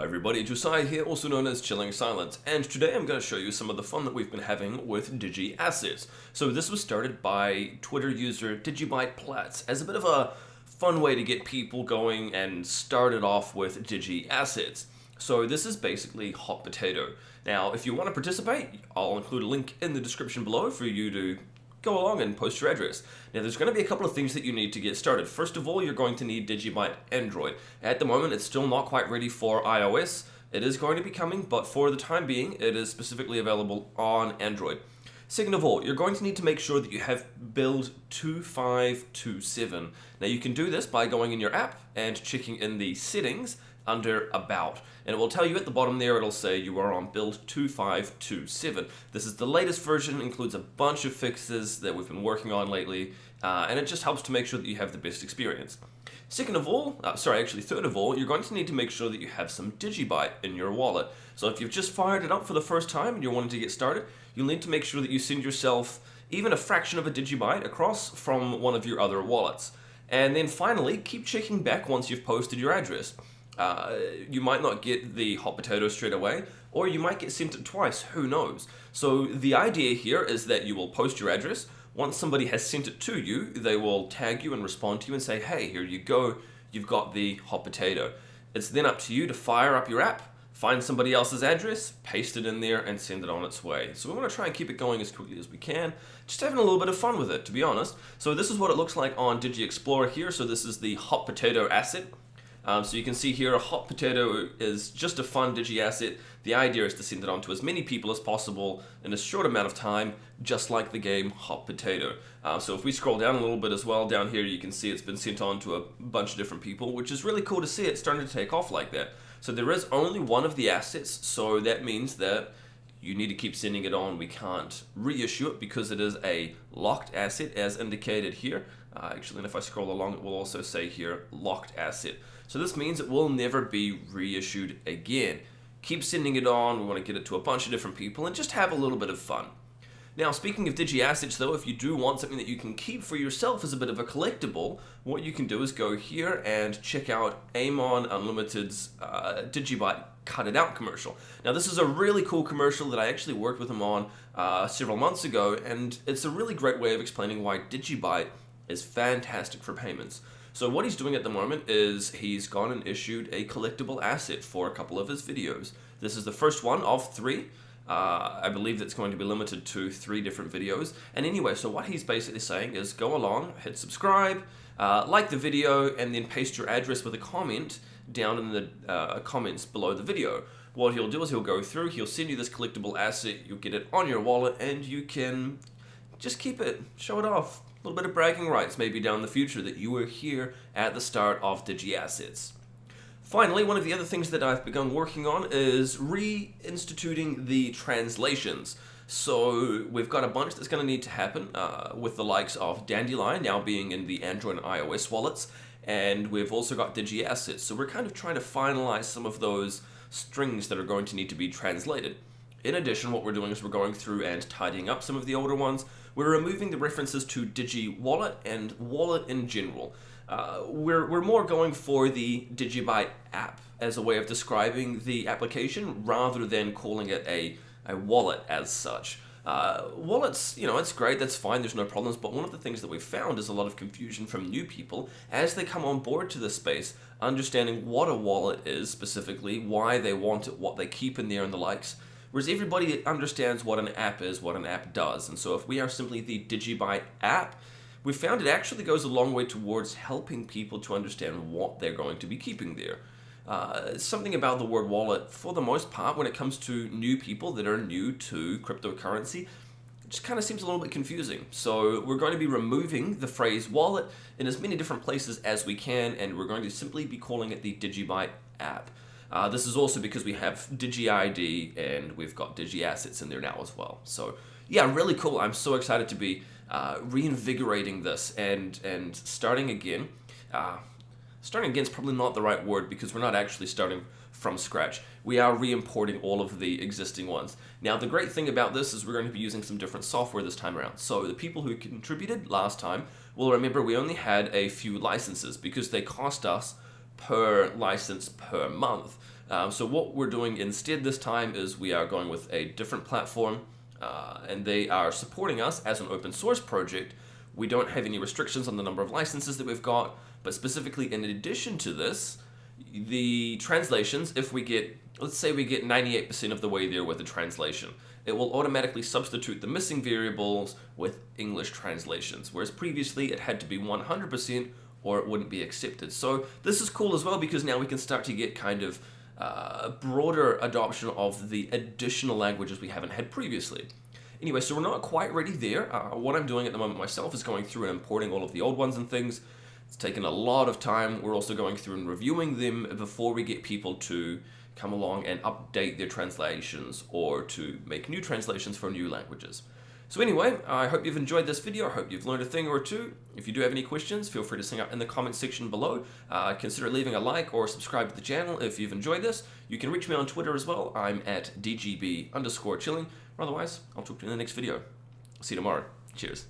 Hi everybody, Josiah here, also known as Chilling Silence, and today I'm going to show you some of the fun that we've been having with Digi Assets. So this was started by Twitter user DigiByte Platz as a bit of a fun way to get people going and started off with Digi Assets. So this is basically hot potato. Now if you want to participate, I'll include a link in the description below for you to go along and post your address. Now there's going to be a couple of things that you need to get started. First of all, you're going to need DigiByte Android. At the moment, it's still not quite ready for iOS. It is going to be coming, but for the time being, it is specifically available on Android. Second of all, you're going to need to make sure that you have build 2527. Now you can do this by going in your app and checking in the settings under About. And it will tell you at the bottom there, it'll say you are on build 2527. This is the latest version, includes a bunch of fixes that we've been working on lately, and it just helps to make sure that you have the best experience. Third of all, you're going to need to make sure that you have some DigiByte in your wallet. So if you've just fired it up for the first time and you're wanting to get started, you'll need to make sure that you send yourself even a fraction of a DigiByte across from one of your other wallets. And then finally, keep checking back once you've posted your address. You might not get the hot potato straight away, or you might get sent it twice, who knows. So the idea here is that you will post your address. Once somebody has sent it to you, they will tag you and respond to you and say, hey, here you go, you've got the hot potato. It's then up to you to fire up your app, find somebody else's address, paste it in there, and send it on its way. So we want to try and keep it going as quickly as we can, just having a little bit of fun with it, to be honest. So this is what it looks like on Digi Explorer here. So this is the hot potato asset. So you can see here, a hot potato is just a fun Digi asset. The idea is to send it on to as many people as possible in a short amount of time, just like the game Hot Potato. So if we scroll down a little bit as well, down here you can see it's been sent on to a bunch of different people, which is really cool to see it starting to take off like that. So there is only one of the assets, so that means that you need to keep sending it on. We can't reissue it because it is a locked asset as indicated here. Actually, and if I scroll along, it will also say here, locked asset. So this means it will never be reissued again. Keep sending it on. We want to get it to a bunch of different people and just have a little bit of fun. Now, speaking of Digi Assets though, if you do want something that you can keep for yourself as a bit of a collectible, what you can do is go here and check out Amon Unlimited's DigiByte Cut It Out commercial. Now, this is a really cool commercial that I actually worked with him on several months ago, and it's a really great way of explaining why DigiByte is fantastic for payments. So what he's doing at the moment is he's gone and issued a collectible asset for a couple of his videos. This is the first one of 3. I believe that's going to be limited to 3 different videos. And anyway, so what he's basically saying is go along, hit subscribe, like the video, and then paste your address with a comment down in the comments below the video. What he'll do is he'll go through, he'll send you this collectible asset, you'll get it on your wallet, and you can just keep it, show it off. A little bit of bragging rights maybe down the future that you were here at the start of Digi Assets. Finally, one of the other things that I've begun working on is reinstituting the translations. So we've got a bunch that's going to need to happen with the likes of Dandelion now being in the Android and iOS wallets, and we've also got Digi Assets. So we're kind of trying to finalize some of those strings that are going to need to be translated. In addition, what we're doing is we're going through and tidying up some of the older ones. We're removing the references to Digi Wallet and Wallet in general. We're more going for the DigiByte app as a way of describing the application rather than calling it a wallet as such. Wallets, it's great, that's fine, there's no problems, but one of the things that we've found is a lot of confusion from new people as they come on board to this space, understanding what a wallet is specifically, why they want it, what they keep in there and the likes. Whereas everybody understands what an app is, what an app does. And so if we are simply the DigiByte app, we found it actually goes a long way towards helping people to understand what they're going to be keeping there. Something about the word wallet, for the most part, when it comes to new people that are new to cryptocurrency, it just kind of seems a little bit confusing. So we're going to be removing the phrase wallet in as many different places as we can, and we're going to simply be calling it the DigiByte app. This is also because we have DigiID and we've got Digi Assets in there now as well. So yeah, really cool. I'm so excited to be reinvigorating this and starting again. Starting again is probably not the right word because we're not actually starting from scratch. We are re-importing all of the existing ones. Now the great thing about this is we're going to be using some different software this time around. So the people who contributed last time will remember we only had a few licenses because they cost us per license per month. So what we're doing instead this time is we are going with a different platform, and they are supporting us as an open source project. We don't have any restrictions on the number of licenses that we've got, but specifically in addition to this, the translations, if we get, let's say we get 98% of the way there with the translation, it will automatically substitute the missing variables with English translations, whereas previously it had to be 100% or it wouldn't be accepted. So this is cool as well, because now we can start to get kind of broader adoption of the additional languages we haven't had previously. Anyway, so we're not quite ready there. What I'm doing at the moment myself is going through and importing all of the old ones and things. It's taken a lot of time. We're also going through and reviewing them before we get people to come along and update their translations or to make new translations for new languages. So anyway, I hope you've enjoyed this video. I hope you've learned a thing or two. If you do have any questions, feel free to sing out in the comment section below. Consider leaving a like or subscribe to the channel if you've enjoyed this. You can reach me on Twitter as well. I'm at DGB_chilling. Otherwise, I'll talk to you in the next video. See you tomorrow. Cheers.